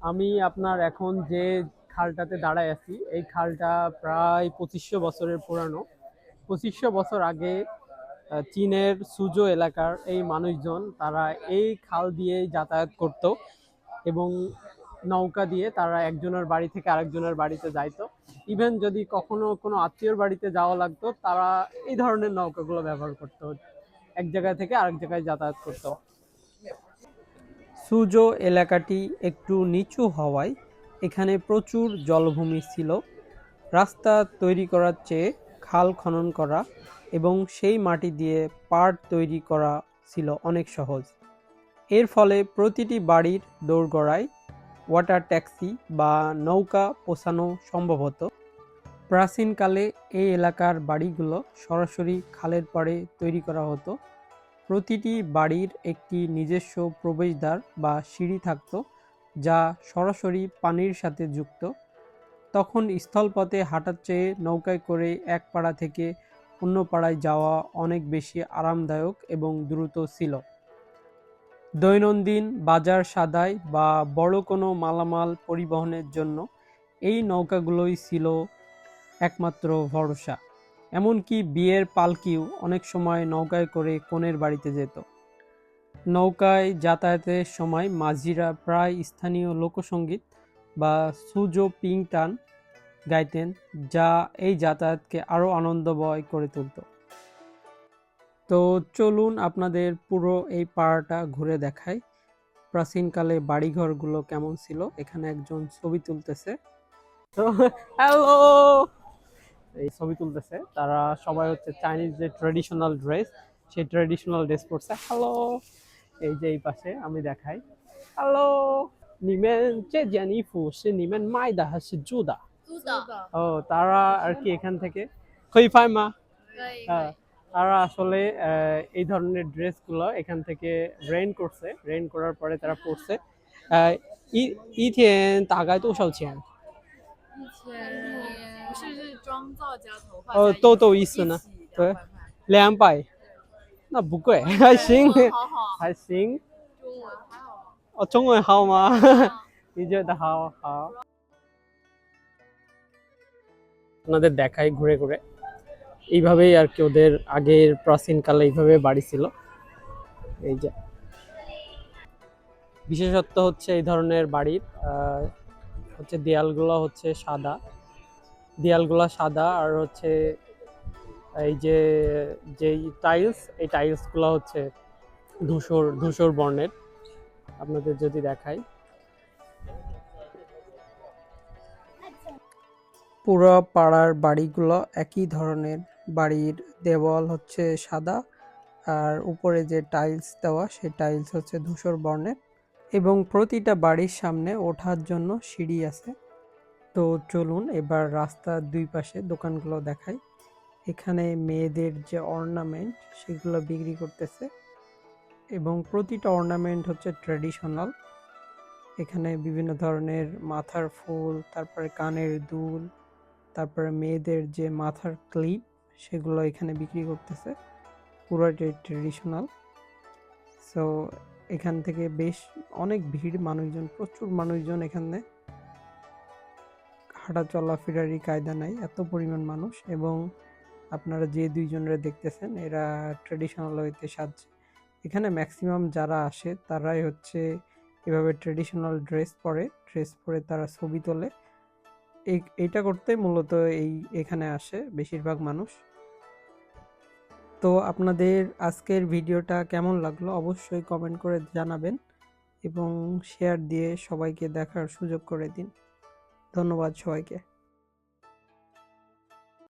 আমি আপনার এখন যে খালটাতে দাঁড়ায় আছি এই খালটা প্রায় 2500 বছরের পুরানো। 2500 বছর আগে চীনের সুজো এলাকার এই মানুষজন তারা এই খাল দিয়ে যাতায়াত করত এবং নৌকা দিয়ে তারা একজনের বাড়ি থেকে আরেকজনের বাড়িতে যাইতো। ইভেন যদি কখনো কোনো আত্মীয়র বাড়িতে যাওয়া লাগতো তারা এই ধরনের নৌকাগুলো ব্যবহার করতো, এক জায়গা থেকে আরেক জায়গায় যাতায়াত করতো। সুজো এলাকাটি একটু নিচু হওয়ায় এখানে প্রচুর জলভূমি ছিল। রাস্তা তৈরি করার চেয়ে খাল খনন করা এবং সেই মাটি দিয়ে পাড় তৈরি করা ছিল অনেক সহজ। এর ফলে প্রতিটি বাড়ির দোরগোড়ায় ওয়াটার ট্যাক্সি বা নৌকা পৌঁছানো সম্ভব হতো। প্রাচীনকালে এই এলাকার বাড়িগুলো সরাসরি খালের পাড়ে তৈরি করা হতো। প্রতিটি বাড়ির একটি নিজস্ব প্রবেশদ্বার বা সিঁড়ি থাকত, যা সরাসরি পানির সাথে যুক্ত। তখন স্থলপথে হাঁটার চেয়ে নৌকায় করে এক পাড়া থেকে অন্য পাড়ায় যাওয়া অনেক বেশি আরামদায়ক এবং দ্রুত ছিল। দৈনন্দিন বাজার সদাই বা বড় কোনো মালামাল পরিবহনের জন্য এই নৌকাগুলোই ছিল একমাত্র ভরসা। এমনকি বিয়ের পালকিও অনেক সময় নৌকায় করে কনের বাড়িতে যেত। নৌকায় যাতায়াতের সময় মাঝিরা প্রায় স্থানীয় লোকসঙ্গীত বা সুজো পিংটান গাইতেন, যা এই যাতায়াতকে আরও আনন্দময় করে তুলত। তো চলুন আপনাদের পুরো এই পাড়াটা ঘুরে দেখাই। প্রাচীনকালে বাড়িঘরগুলো কেমন ছিল, এখানে একজন ছবি তুলতেছে। তো হ্যালো, এই ছবি তুলতেছে তারা সবাই হচ্ছে চাইনিজ যে ট্রেডিশনাল ড্রেস, সেই ট্রেডিশনাল ড্রেস পরছে। হ্যালো, এই যে এই পাশে আমি দেখাই। হ্যালো，你们这件衣服是你们卖的还是租的？租的，ও তারা আর কি এখান থেকে খই ফাই মা। 可以可 হ্যাঁ, 以。 তারা আসলে এই ধরনের ড্রেসগুলো এখান থেকে রেন্ট করছে, রেন্ট করার পরে তারা পরছে।一天大概多少钱？一千不是妆造加头发加豆衣意思呢？服一起对， 200块。200，那不贵，还行，中文好好，还行。中文还好。哦，中文好吗？你觉得好好？আপনাদের দেখাই ঘুরে ঘুরে। এইভাবেই আর কি ওদের আগের প্রাচীনকালে এইভাবে বাড়ি ছিল। এই যে বিশেষত্ব হচ্ছে এই ধরনের বাড়ির হচ্ছে দেয়ালগুলো হচ্ছে সাদা, দেয়ালগুলো সাদা আর হচ্ছে এই যে যেই টাইলস, এই টাইলসগুলো হচ্ছে ধূসর ধূসর বর্ণের। আপনাদের যদি দেখাই, পুরো পাড়ার বাড়িগুলো একই ধরনের। বাড়ির দেওয়াল হচ্ছে সাদা আর উপরে যে টাইলস দেওয়া সেই টাইলস হচ্ছে ধূসর বর্ণের এবং প্রতিটা বাড়ির সামনে ওঠার জন্য সিঁড়ি আছে। তো চলুন এবার রাস্তার দুই পাশে দোকানগুলো দেখাই। এখানে মেয়েদের যে অর্নামেন্ট সেগুলো বিক্রি করতেছে এবং প্রতিটা অর্নামেন্ট হচ্ছে ট্র্যাডিশনাল। এখানে বিভিন্ন ধরনের মাথার ফুল, তারপরে কানের দুল, তারপরে মেয়েদের যে মাথার ক্লিপ সেগুলো এখানে বিক্রি করতেছে, পুরোটাই ট্রেডিশনাল। সো এখান থেকে বেশ অনেক ভিড়, মানুষজন, প্রচুর মানুষজন। এখানে হাঁটা চলাফেরারই কায়দা নাই, এত পরিমাণ মানুষ। এবং আপনারা যে দুইজনরা দেখতেছেন এরা ট্রেডিশনাল ওয়েতে সাজছে। এখানে ম্যাক্সিমাম যারা আসে তারাই হচ্ছে এভাবে ট্রেডিশনাল ড্রেস পরে তারা ছবি তোলে। এইটা করতে মূলত এখানে আসে বেশিরভাগ মানুষ। তো আপনাদের আজকের ভিডিওটা কেমন লাগলো অবশ্যই কমেন্ট করে জানাবেন এবং শেয়ার দিয়ে সবাইকে দেখার সুযোগ করে দিন। ধন্যবাদ সবাইকে।